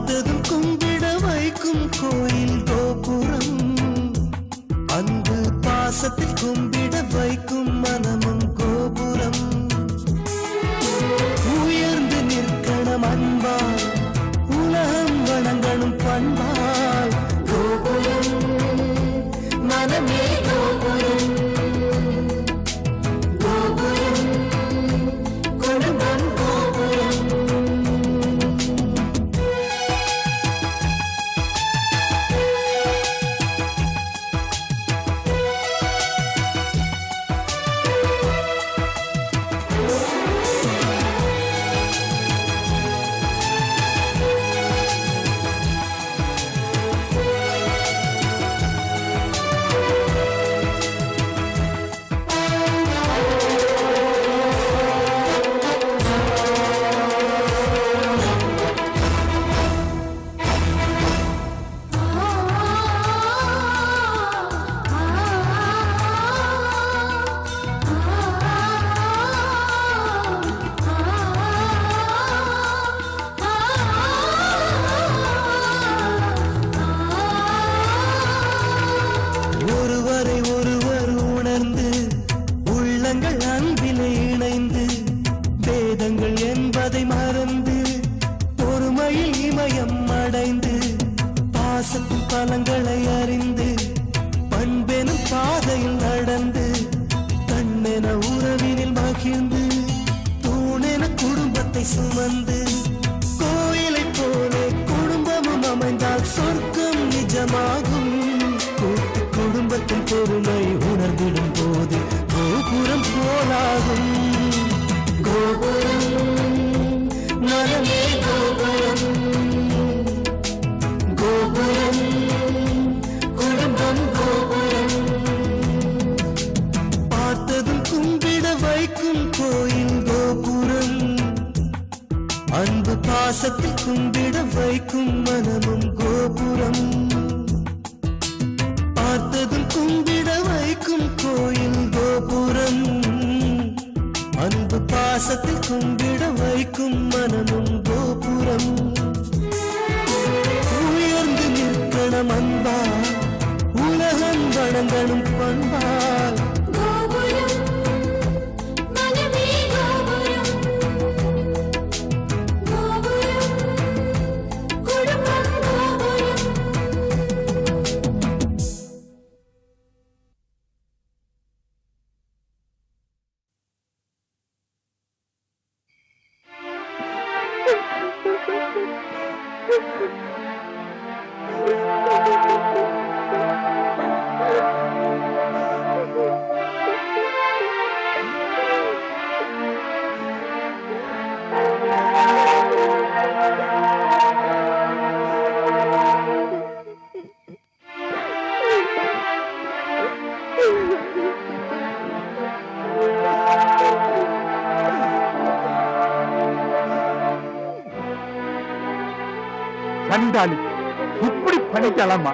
பார்த்ததும் கும்பிட வைக்கும் கோயில் கோபுரம், அன்பு பாசத்தில் கும்பிட வைக்கும் மனமும் கோபுரம். உயர்ந்து நிற்கணும் அன்பால், உலகம் வணங்கணும் பண்பால். கோபுரம் மனமே கோபுரம், கோபுரம் குடும்பம் கோபுரம். ஒருவரை ஒருவர் உணர்ந்து உள்ளங்கள் அன்பிலே இணைந்து, வேதங்கள் என்பதை மறந்து பொறுமையில் இமயம் அடைந்து, பாசத்தின் பலங்களை அறிந்து பண்பெனும் பாதையில் நடந்து, கண்ணென உறவினில் மகிழ்ந்து தூணென குடும்பத்தை சுமந்து, கோயிலை போலே குடும்பமும் அமைந்தால் சொர்க்கம் நிஜமாகும். கூட்டு குடும்பத்தின் பொறுமை உணர்ந்திடும் போது கோபுரம் போலாகும். கோபுரம் மனமே கோபுரம், கோபுரம் குடும்பம் கோபுரம். பார்த்ததும் கும்பிட வைக்கும் கோயில் கோபுரம், அன்பு பாசத்தில் கும்பிட வைக்கும் மனமும் கோபுரம். பார்த்ததும் கும்பிட வைக்கும் கோயில் கோபுரம், அன்பு பாசத்தில் கும்பிட வைக்கும் மனமும் கோபுரம். உயர்ந்து நிற்கணும் அன்பால், உலகம் வணங்கணும் பண்பால். சண்டாளி இப்படி பண்ணிட்டாலாமா?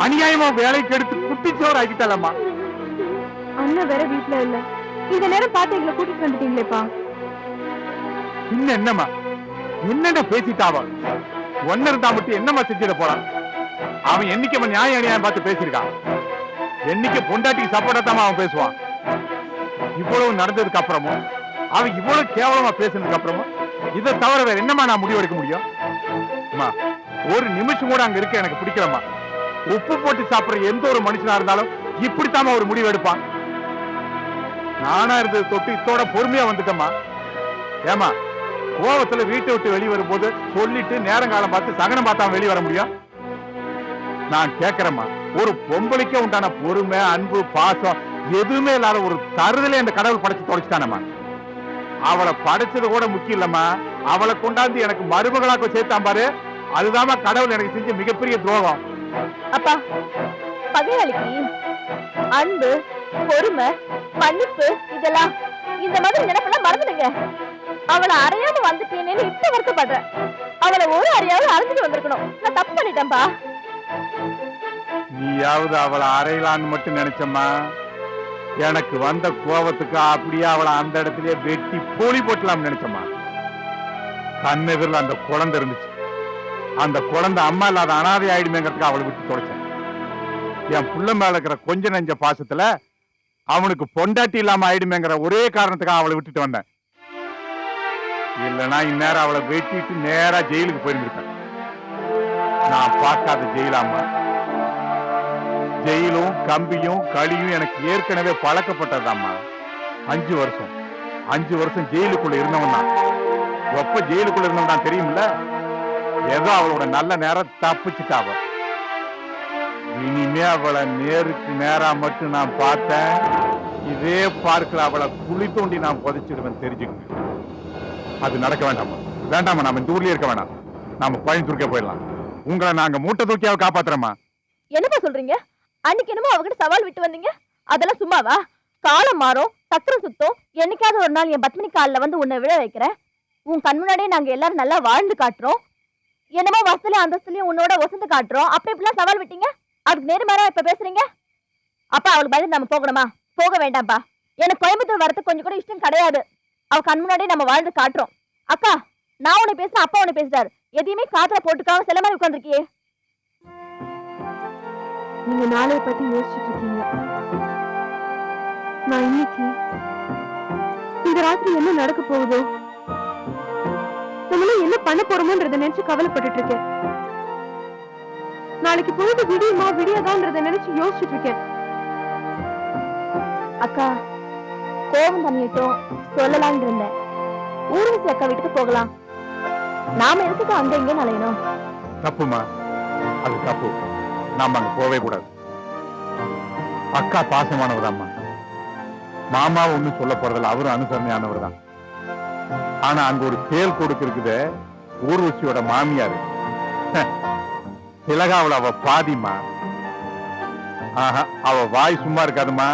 அநியாயமா வேலைக்கு எடுத்து குட்டிச்சோறு ஆக்கிட்டாலாமா? அண்ணா வேற வீட்டுல இல்ல, இந்த நேரம் பார்த்து எங்களை கூட்டிட்டு வந்துட்டீங்களேப்பா. இன்னும் என்னம்மா என்னென்ன பேசிட்டாவா? ஒன்னு இருந்தா மட்டும் என்னம்மா செஞ்சிட போறான்? அவன் என்னைக்கு அவன் நியாயம் அநியாயம் பார்த்து பேசியிருக்கான்? என்னைக்கு பொண்டாட்டிக்கு சப்போர்ட்டா தான் அவன் பேசுவான்? இவ்வளவு நடந்ததுக்கு அப்புறமும், அவன் இவ்வளவு கேவலமா பேசுனதுக்கு அப்புறமும் இதை தவிர வேற என்னமா நான் முடிவெடுக்க முடியும்? ஒரு நிமிஷம் கூட அங்க இருக்க எனக்கு பிடிக்கலமா. உப்பு போட்டு சாப்பிடுற எந்த ஒரு மனுஷனா இருந்தாலும் இப்படித்தாம ஒரு முடிவு எடுப்பான். நானா இருந்தது தொட்டு இத்தோட பொறுமையா வந்துட்டமா. ஏமா கோவத்துல வீட்டை விட்டு வெளியே வரும்போது சொல்லிட்டு நேரங்காலம் பார்த்து சகனம் பார்த்தா வெளியே வர முடியும்? நான் கேட்கிறேம்மா, ஒரு பொம்பளைக்கே உண்டான பொறுமை, அன்பு, பாசம் எதுவுமே இல்லாத ஒரு தருதலை அந்த கடவுள் படைச்சு தொலைச்சிட்டானம்மா. அவளை படைச்சது கூட முக்கியம் இல்லம்மா, அவளை கொண்டாந்து எனக்கு மருமகளாக்க சேர்த்தான் பாரு, அதுதாம்மா கடவுள் எனக்கு செஞ்ச மிகப்பெரிய துரோகம். அப்பா, பகையாளிக்கு அன்பு, பொறுமை, மன்னிப்பு இதெல்லாம் இந்த மாதிரி நினைப்பெல்லாம் மறந்துடுங்க. அவளை அறையாம வந்துட்டேன்னு இப்ப வருத்தப்படுறேன். அவளை ஒரு அறையாவது அரைஞ்சிட்டு வந்திருக்கணும். நான் தப்பு பண்ணிட்டேன்பா. நீயாவது அவளை அறையலான்னு மட்டும் நினைச்சம்மா. எனக்கு வந்த கோபத்துக்கு அப்படியே அவளை அந்த இடத்துலயே வெட்டி போலி போட்டலாம்னு நினைச்சம்மா. கண்ணெதிரில் அந்த குழந்தை இருந்துச்சு. அந்த குழந்தை அம்மா இல்லாத அனாதை ஆயிடுமேங்கிறதுக்கு அவளை விட்டு தொலைச்சேன். என் புள்ள மேல இருக்கிற கொஞ்ச நெஞ்ச பாசத்துல அவனுக்கு பொண்டாட்டி இல்லாம ஆயிடுமேங்கிற ஒரே காரணத்துக்காக அவளை விட்டுட்டு வந்தேன். இல்லைன்னா இந்நேரம் அவளை வெட்டிட்டு நேரா ஜெயிலுக்கு போயிருந்திருப்பேன். நான் பார்க்காத ஜெயிலாமா? ஜெயிலும் கம்பியும் களியும் எனக்கு ஏற்கனவே பழக்கப்பட்டதாம்மா. 5 வருஷம் 5 வருஷம் ஜெயிலுக்குள்ள இருந்தவன் தான். எப்ப ஜெயிலுக்குள்ள இருந்தவன் தான் தெரியுமில்ல. ஏதோ அவளோட நல்ல நேரம் தப்பிச்சுட்டாவ. இனிமே அவளை நேருக்கு நேரா மட்டும் நான் பார்த்தேன், இதே பார்க்கல அவளை குழி தோண்டி நான் புதைச்சிடுவேன், தெரிஞ்சுக்க. அது நடக்க வேண்டாமா? வேண்டாமா, நாம இந்த ஊர்லயே இருக்க வேண்டாம். நாம கோயம்புத்தூருக்கே போயிடலாம். உங்களை நாங்க மூட்டை தூக்கியாவை காப்பாத்துறோமா? என்னப்பா சொல்றீங்க? அன்னைக்கு என்னமோ அவகிட்ட சவால் விட்டு வந்தீங்க, அதெல்லாம் சும்மாவா? காலம் மாறும், சக்கரம் சுத்தம். என்னைக்காவது ஒரு நாள் என் பத்மினி காலில் வந்து உன்னை விழ வைக்கிறேன். உன் கண் முன்னாடியே நாங்க எல்லாரும் நல்லா வாழ்ந்து காட்டுறோம். என்னமோ வசதிலையும் அந்தஸ்துலயும் உன்னோட வசந்து காட்டுறோம். அப்படி இப்படிலாம் சவால் விட்டீங்க, அதுக்கு நேர்மாறா இப்ப பேசுறீங்க. அப்பா அவளுக்கு பயந்து நம்ம போகணுமா? போக வேண்டாம்ப்பா. எனக்கு கோயம்புத்தூர் வரதுக்கு கொஞ்சம் கூட இஷ்டம் கிடையாது. அவ கண் முன்னாடியே நம்ம வாழ்ந்து காட்டுறோம். அக்கா, நான் உன்னை பேசுறேன், அப்பா உன்னை பேசுறாரு. எதையுமே காதுல போட்டுக்காம சில மாதிரி உட்காந்துருக்கியே. நீங்க நாளைய பத்தி யோசிச்சுட்டு இருக்கீங்க. நான் இன்னைக்கு இந்த ராத்திரி என்ன நடக்க போகுதோ, நம்மள என்ன பண்ண போறோமோன்றத நினைச்சு கவலைப்பட்டுட்டு இருக்கேன். நாளைக்கு பொழுது விடியுமா விடியாதான்றத நினைச்சு யோசிச்சுட்டு இருக்கேன். அக்கா, கோபம் தண்ணிட்டும் சொல்லலாம்னு இருந்தேன். ஊர்வசி அக்கா வீட்டுக்கு போகலாம். நாம எதுக்கு அங்க இங்க நலையணும்? தப்புமா, அது தப்பு. நாம அங்க போவே கூடாது. அக்கா பாசமானவர்தாம்மா. மாமா ஒண்ணு சொல்ல போறதில்ல, அவரும் அனுசரணையானவர் தான். ஆனா அங்க ஒரு தேல் கொடுக்கு இருக்குது, ஊர்வசியோட மாமியாரு. திலகாவுல அவ பாதிமா. ஆஹா, அவ வாய் சும்மா இருக்காதுமா.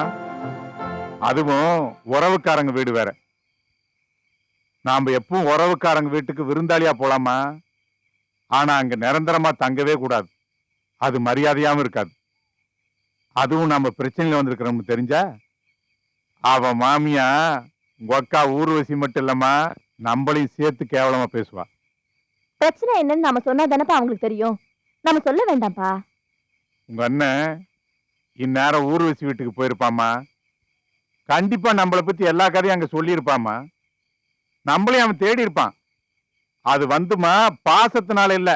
அதுவும் உறவுக்காரங்க வீடு வேற. நாம எப்பவும் உறவுக்காரங்க வீட்டுக்கு விருந்தாளியா போலாமா? ஆனா அங்க நிரந்தரமா தங்கவே கூடாது. அது மரியாதையாவும் இருக்காது. அதுவும் நம்ம பிரச்சனையில வந்திருக்கிறோம்னு தெரிஞ்சா அவ மாமியா உங்க அக்கா ஊர்வசி மட்டும் இல்லம்மா, நம்மளையும் சேர்த்து கேவலமா பேசுவா. பிரச்சனை என்னன்னு நாம சொன்னா தானப்பா அவங்களுக்கு தெரியும். நம்ம சொல்ல வேண்டாம்ப்பா. உங்க அண்ணன் இந்நேரம் ஊர்வசி வீட்டுக்கு போயிருப்பாமா. கண்டிப்பா நம்மளை பத்தி எல்லா கதையும் அங்க சொல்லியிருப்பாமா. நம்மளையும் அவன் தேடி இருப்பான். அது வந்துமா பாசத்தினால இல்ல,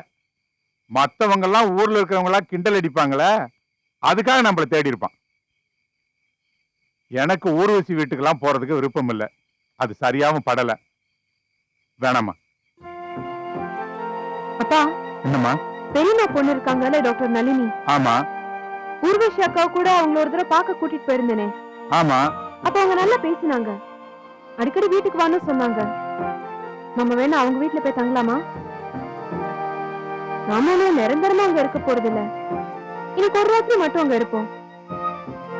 மத்தவங்க எல்லாம் ஊர்ல இருக்கிறவங்க எல்லாம் கிண்டல் அடிப்பாங்களே, அதுக்காக நம்மளை தேடி இருப்பான். எனக்கு ஊர்வசி வீட்டுக்கெல்லாம் போறதுக்கு விருப்பம் இல்லை. அது சரியாவும் படல. வேணாமா? அப்பா, என்னம்மா? பெரியம்மா பொண்ணு இருக்காங்கல்ல, டாக்டர் நளினி. ஆமா. ஊர்வசி அக்கா கூட அவங்கள ஒரு தடவை பார்க்க கூட்டிட்டு போயிருந்தேனே. ஆமா. அப்ப அவங்க நல்லா பேசினாங்க. அடிக்கடி வீட்டுக்கு வான்னு சொன்னாங்க. நம்ம வேணா அவங்க வீட்டுல போய் தங்கலாமா? நாம நிரந்தரமா அங்க இருக்க போறது இல்ல. இன்னைக்கு ஒரு ராத்திரி மட்டும் அங்க இருப்போம்.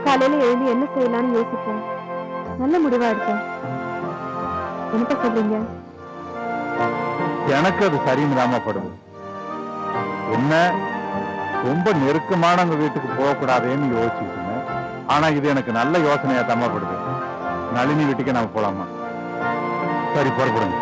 காலையில எழுந்து என்ன செய்யலாம்னு யோசிப்போம். நல்ல முடிவா இருக்கும். என்ன சொல்றீங்க? எனக்கு அது சரின்னு ராமப்படும். என்ன ரொம்ப நெருக்கமானவங்க வீட்டுக்கு போகக்கூடாதேன்னு யோசிச்சுட்டு இருந்தேன். ஆனா இது எனக்கு நல்ல யோசனையா தம்மப்படுது. நளினி வீட்டுக்கு நாம போலாமா? சரி, புறப்படுங்க.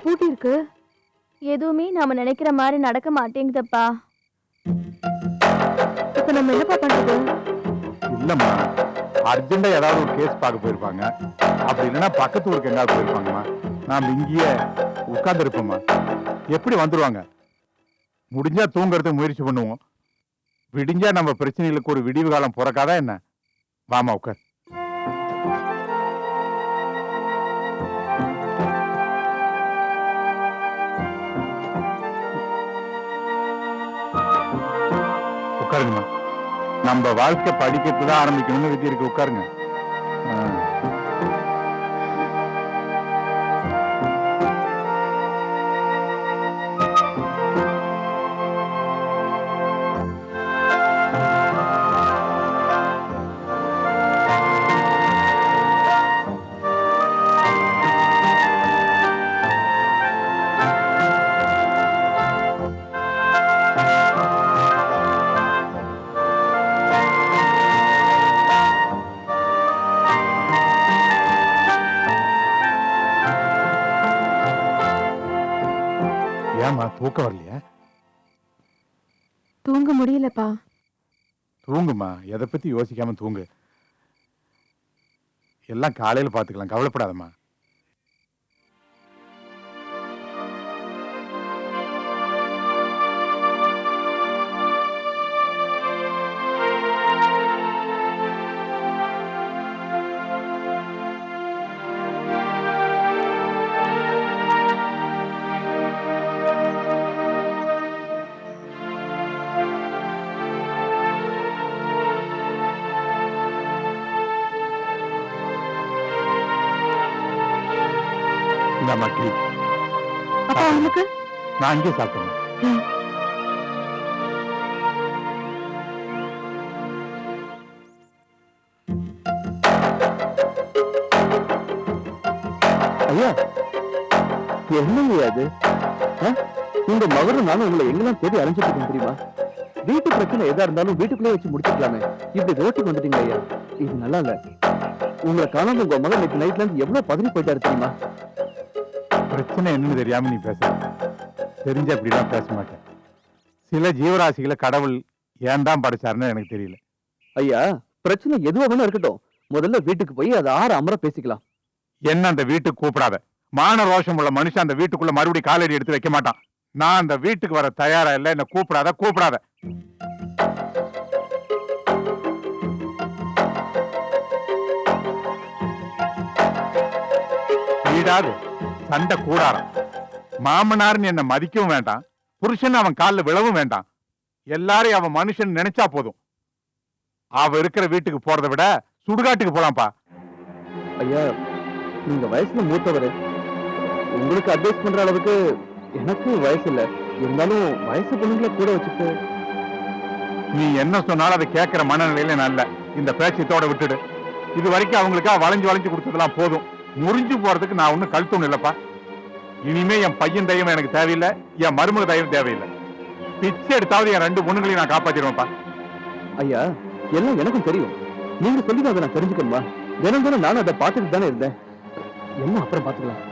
பூட்டி இருக்கு. எதுவுமே நாம நினைக்கிற மாதிரி நடக்க மாட்டேங்குதப்பா. இப்ப நம்ம என்னப்பா பண்றது? இல்லம்மா, அர்ஜென்டா ஏதாவது ஒரு கேஸ் பார்க்க போயிருப்பாங்க. அப்படி இல்லைன்னா பக்கத்து ஊருக்கு எங்காவது போயிருப்பாங்கம்மா. நாம இங்கேயே உட்கார்ந்து இருப்போம்மா. எப்படி வந்துருவாங்க? முடிஞ்சா தூங்குறதுக்கு முயற்சி பண்ணுவோம். விடிஞ்சா நம்ம பிரச்சனைகளுக்கு ஒரு விடிவு காலம் பிறக்காதா என்ன? வாமா உட்கார். உட்காருங்கம்மா. நம்ம வாழ்க்கை படிக்கிறது தான் ஆரம்பிக்கணும்னு விதி இருக்கு. உட்காருங்க. ஏமா தூக்கம் வரலையா? தூங்க முடியலப்பா. தூங்குமா, எதை பத்தி யோசிக்காம தூங்கு. எல்லாம் காலையில பாத்துக்கலாம், கவலைப்படாதம்மா. இந்தாம்மா டீ. அப்பா உங்களுக்கு? நான் அங்கேயே சாப்பிட்டேன். ஐயா, என்னங்க அது? உங்க மகனும் நானும் உங்களை எங்கெல்லாம் தேடி அலைஞ்சிட்டு இருக்கோம் தெரியுமா? வீட்டு பிரச்சனை எதா இருந்தாலும் வீட்டுக்குள்ளே வச்சு முடிச்சுக்கலாமே. இப்படி ரோட்டுக்கு வந்துட்டீங்க ஐயா, இது நல்லா இல்ல. உங்களை காணாம உங்க மகன் நேற்று நைட்ல இருந்து எவ்வளவு பதவி போயிட்டாரு தெரியுமா? பிரச்சனை என்னன்னு தெரியாம நீ பேச. தெரிஞ்ச அப்படிலாம் பேச மாட்டேன். சில ஜீவராசிகளை கடவுள் ஏன் தான் படைச்சாருன்னு எனக்கு தெரியல. ஐயா, பிரச்சனை எதுவா வேணா இருக்கட்டும், முதல்ல வீட்டுக்கு போய் அதை ஆற அமர பேசிக்கலாம். என்ன அந்த வீட்டுக்கு கூப்பிடாத. மான ரோஷம் உள்ள மனுஷன் அந்த வீட்டுக்குள்ள மறுபடியும் காலடி எடுத்து வைக்க மாட்டான். நான் அந்த வீட்டுக்கு வர தயாரா இல்ல. என்ன கூப்பிடாத, கூப்பிடாத. வீடாது சண்டை கூடாரம். மாமனார்னு என்ன மதிக்கவும் வேண்டாம், புருஷன் அவன் காலில் விழவும் வேண்டாம். எல்லாரையும் அவன் மனுஷன் நினைச்சா போதும். அவ இருக்கிற வீட்டுக்கு போறதை விட சுடுகாட்டுக்கு போலாம்ப்பா. ஐயா, நீங்க வயசுல மூத்தவரு, உங்களுக்கு அட்வைஸ் பண்ற அளவுக்கு எனக்கு வயசு இல்ல. இருந்தாலும் வயசு பொண்ணுங்களை கூட வச்சுட்டு நீ என்ன சொன்னாலும் அதை கேட்கிற மனநிலையில நல்ல. இந்த பேச்சத்தோட விட்டுடு. இது வரைக்கும் அவங்களுக்கா வளைஞ்சு வளைஞ்சு கொடுத்ததெல்லாம் போதும். முறிஞ்சு போறதுக்கு நான் ஒன்னும் கழுத்தொன்னு இல்லப்பா. இனிமே என் பையன் தையம் எனக்கு தேவையில்லை, என் மருமக தையம் தேவையில்லை. பிச்சை எடுத்தாவது என் 2 பொண்ணுங்களையும் நான் காப்பாத்திடுவேன்ப்பா. ஐயா, எல்லாம் எனக்கும் தெரியும். நீங்க சொல்லி அதை நான் தெரிஞ்சுக்கணுமா? தினம் தினம் நானும் அதை பார்த்துட்டு தானே இருந்தேன். எல்லாம் அப்புறம் பார்த்துக்கலாம்.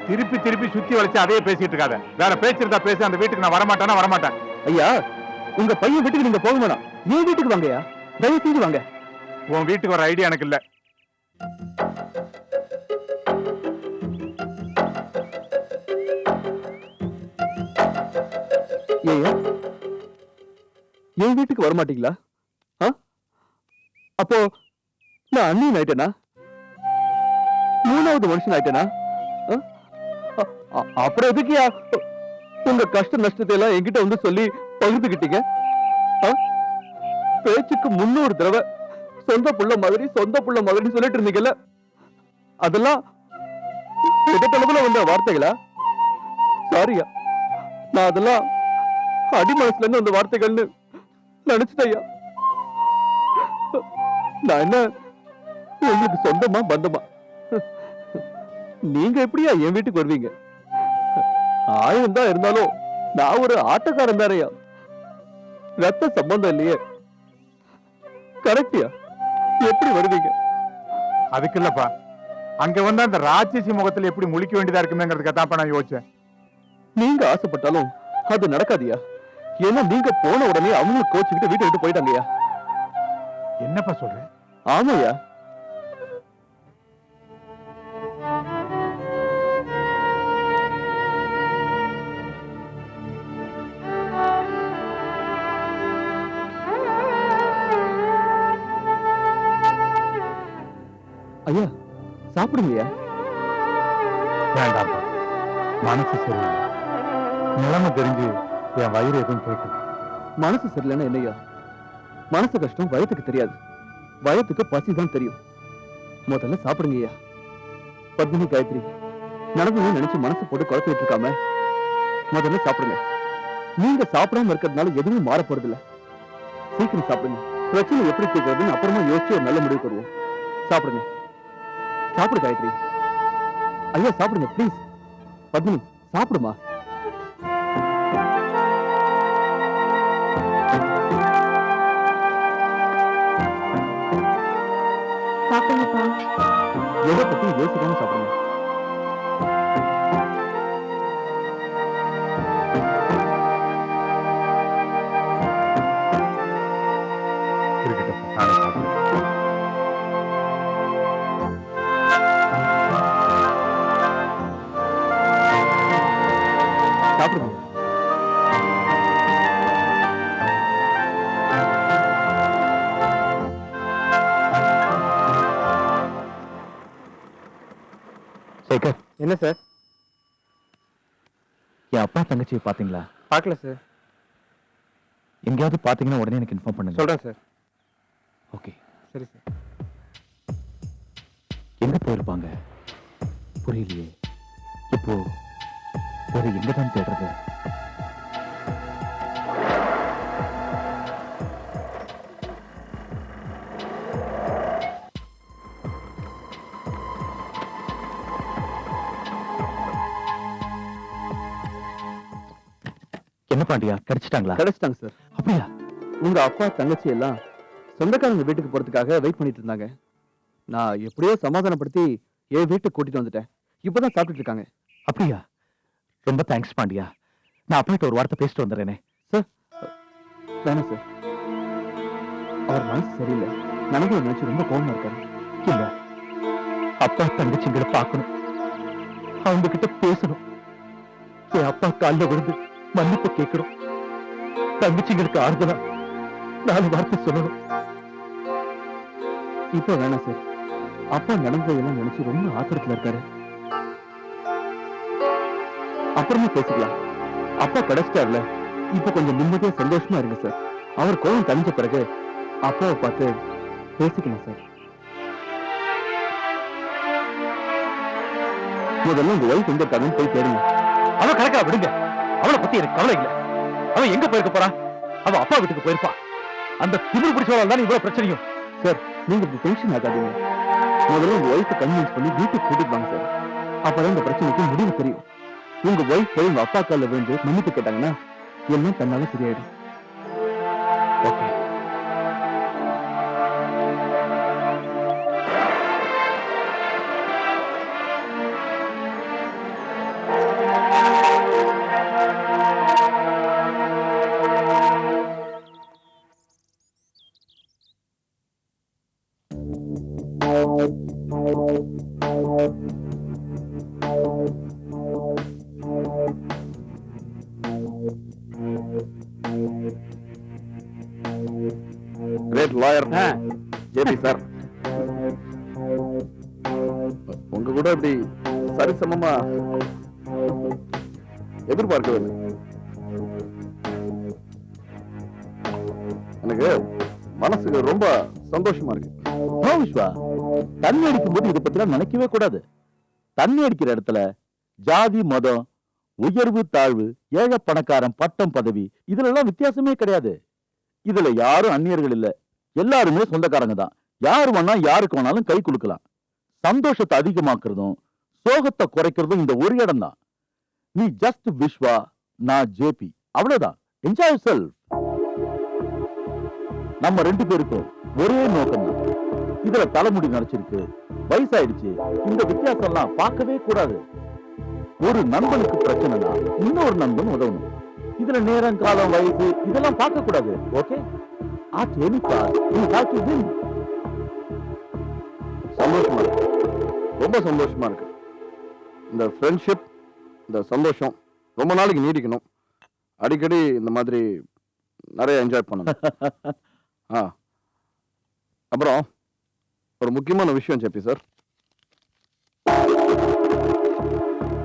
திருப்பி திருப்பி சுத்தி வளைச்சு அதே பேசிட்டு இருக்காத. வேற பேச்சு இருந்தா பேசி. அந்த வீட்டுக்கு நான் வரமாட்டேன்னா வரமாட்டேன். ஐயா, உங்க பையன் வீட்டுக்கு நீங்க போக வேணாம். என் வீட்டுக்கு வாங்கய்யா, தயவு செஞ்சு வாங்க. உன் வீட்டுக்கு வர ஐடியா எனக்கு இல்ல. ஏய்யா, என் வீட்டுக்கு வரமாட்டீங்களா? அப்போ நான் அண்ணியன் ஆயிட்டேனா? 3வது மனுஷன் ஆயிட்டேனா? அப்புறம் எதுக்கியா உங்க கஷ்ட நஷ்டத்தை எல்லாம் என்கிட்ட வந்து சொல்லி பகிர்ந்துகிட்டீங்க? பேச்சுக்கு 300 தடவை சொந்த புள்ள மாதிரி சொல்லிட்டு இருந்தீங்கல்ல, அதெல்லாம் இடத்தளவுல வந்த வார்த்தைகளா? சாரியா, நான் அதெல்லாம் அடி மனசுல இருந்து வந்த வார்த்தைகள்னு நினைச்சிட்டேயா. நான் என்ன உங்களுக்கு சொந்தமா பந்தமா? நீங்க எப்படியா என் வீட்டுக்கு வருவீங்க? 1000 தான் இருந்தாலும் நான் ஒரு ஆட்டக்காரன் தாரையா, ரத்த சம்பந்தம் இல்லையே. கரெக்டியா? எப்படி வருவீங்க? அதுக்கு இல்லப்பா, அங்க வந்து அந்த ராட்சசி முகத்துல எப்படி முழிக்க வேண்டியதா இருக்குமேங்கிறதுக்காக நான் யோசிச்சேன். நீங்க ஆசைப்பட்டாலும் அது நடக்காதியா. ஏன்னா நீங்க போன உடனே அவங்களும் கோச்சுக்கிட்டு வீட்டை விட்டு போயிட்டாங்கய்யா. என்னப்பா சொல்ற? ஆமாய்யா. ஐயா, சாப்பிடுங்கய்யா. வேண்டாம், மனசு சரியில்லை. நிலைமை தெரிஞ்சு என் வயிறு எதுவும் கேட்கல. மனசு சரியில்லைன்னா என்னையா? மனசு கஷ்டம் வயத்துக்கு தெரியாது, வயத்துக்கு பசிதான் தெரியும். முதல்ல சாப்பிடுங்க ஐயா. பத்மினி, காயத்ரி, நடந்தது நினைச்சு மனசு போட்டு குழப்பிட்டு இருக்காம முதல்ல சாப்பிடுங்க. நீங்க சாப்பிடாம இருக்கிறதுனால எதுவும் மாற போறது இல்ல. சீக்கிரம் சாப்பிடுங்க. பிரச்சனை எப்படி தீர்க்கிறதுன்னு அப்புறமா யோசிச்சு ஒரு நல்ல முடிவு தருவோம். சாப்பிடுங்க. சாப்பிடு காயத்ரி. ஐயா சாப்பிடுங்க ப்ளீஸ். பத்மினி சாப்பிடுமா. சாப்பிடுங்கப்பா. எதை பத்தி யோசிக்காம சாப்பிடுங்க. இருக்கட்டும், நானே சாப்பிடுறேன். சாப்பிடுங்க. சேகர், என்ன சார்? என் அப்பா தங்கச்சியை பாத்தீங்களா? பார்க்கல சார். எங்கேயாவது பாத்தீங்கன்னா உடனே எனக்கு இன்ஃபார்ம் பண்ணுங்க. சொல்றேன் சார். ஓகே. சரி சார். எங்க போயிருப்பாங்க புரியலையே. இப்போ வேற எங்கதான் தேடுறது? என்ன பாண்டியா, கிடைச்சிட்டாங்களா? கிடைச்சிட்டாங்க சார். அப்படியா? உங்க அப்பா தங்கச்சி எல்லாம் சொந்தக்காரங்க வீட்டுக்கு போறதுக்காக வெயிட் பண்ணிட்டு இருந்தாங்க. நான் எப்படியோ சமாதானப்படுத்தி என் வீட்டுக்கு கூட்டிட்டு வந்துட்டேன். இப்பதான் சாப்பிட்டுட்டு இருக்காங்க. அப்படியா? ரொம்ப தேங்க்ஸ் பாண்டியா. நான் அப்பாட்ட ஒரு வார்த்தை பேசிட்டு வந்துடுறேனே. சார் வேணாம் சார், அவர் மனசு சரியில்லை. ನನಗೆ நினைச்சு ரொம்ப கோவமா இருக்காரு. இல்ல, அப்பா தங்கச்சிங்களை பார்க்கணும், அவங்க கிட்ட பேசணும். என் அப்பா காலில் விழுந்து மன்னிப்பு கேட்கணும். தங்கச்சிங்களுக்கு ஆறுதலா 4 வார்த்தை சொல்லணும். இப்போ வேணாம் சார், அப்பா நடந்ததெல்லாம் நினைச்சு ரொம்ப ஆத்திரத்துல இருக்காரு. அப்புறமா பேசிக்கலாம். அப்பா கிடைச்சிட்டார்ல, இப்ப கொஞ்சம் நிம்மதியா சந்தோஷமா இருங்க சார். அவர் கோவம் தணிஞ்ச பிறகு அப்பாவை பார்த்து பேசிக்கலாம் சார். முதல்ல உங்க ஒய்ஃப் எங்க இருக்காங்கன்னு போய் தேடுங்க. அவ கணக்கா விடுங்க, அவளை பத்தி எனக்கு கவலை இல்லை. அவன் எங்க போயிருக்க போறா? அவ அப்பா வீட்டுக்கு போயிருப்பா. அந்த திமிர் பிடிச்சவளால் தான் இவ்வளவு பிரச்சனையும். சார் நீங்க இப்படி டென்ஷன் ஆகாதீங்க. முதல்ல உங்க ஒய்ஃபை கன்வின்ஸ் பண்ணி வீட்டுக்கு கூட்டிட்டு வாங்க சார். அப்பதான் இந்த பிரச்சனைக்கு முடிவு தெரியும். உங்க ஒய்ஃப் போய் உங்க அப்பா காலில் விழுந்து மன்னிப்பு கேட்டாங்கன்னா எல்லாம் தன்னால சரியாயிடும். Okay. Great lawyer JP sir. உங்க கூட இப்படி சரிசமமா எதிர்பார்க்கவில்லை. எனக்கு மனசுக்கு ரொம்ப சந்தோஷமா இருக்கு. விஸ்வா, தண்ணி அடிக்கும் போது இதை பத்தி நினைக்கவே கூடாது. தண்ணி அடிக்கிற இடத்துல ஜாதி, மதம், உயர்வு, தாழ்வு, ஏழை, பணக்காரன், பட்டம், பதவி இதுல எல்லாம் வித்தியாசமே கிடையாது. இதுல யாரும் அந்நியர்கள் இல்ல, எல்லாருமே சொந்தக்காரங்க தான். யாரு வேணா யாருக்கு வேணாலும் கை குலுக்கலாம். சந்தோஷத்தை அதிகமாக்குறதும் சோகத்தை குறைக்கிறதும் இந்த ஒரு இடம் தான். நீ ஜஸ்ட் விஸ்வா, நான் ஜேபி, அவ்வளவுதான். Enjoy self. நம்ம 2 பேருக்கும் ஒரே நோக்கம் தான். இதுல தலைமுடி நரைச்சிருக்கு, வயசாயிடுச்சு, இந்த வித்தியாசம் எல்லாம் பார்க்கவே கூடாது. ஒரு நண்பனுக்கு பிரச்சனைனா இன்னொரு நண்பன் உதவணும். இதுல நேரம், காலம், வயசு இதெல்லாம் பார்க்க கூடாது. ஓகே? சந்தோஷமா இருக்கு, ரொம்ப சந்தோஷமா இருக்கு. இந்த ஃப்ரெண்ட்ஷிப், இந்த சந்தோஷம் ரொம்ப நாளைக்கு நீடிக்கணும். அடிக்கடி இந்த மாதிரி நிறைய என்ஜாய் பண்ணணும். அப்புறம் ஒரு முக்கியமான விஷயம் ஜேபி சார்,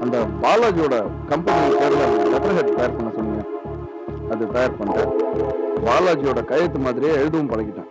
அந்த பாலாஜியோட கம்பெனி பேர்ல லெட்டர் ஹெட் தயார் பண்ண சொன்னீங்க. அது தயார் பண்றேன். பாலாஜியோட கையெழுத்து மாதிரியே எழுதவும் பழகிட்டேன்.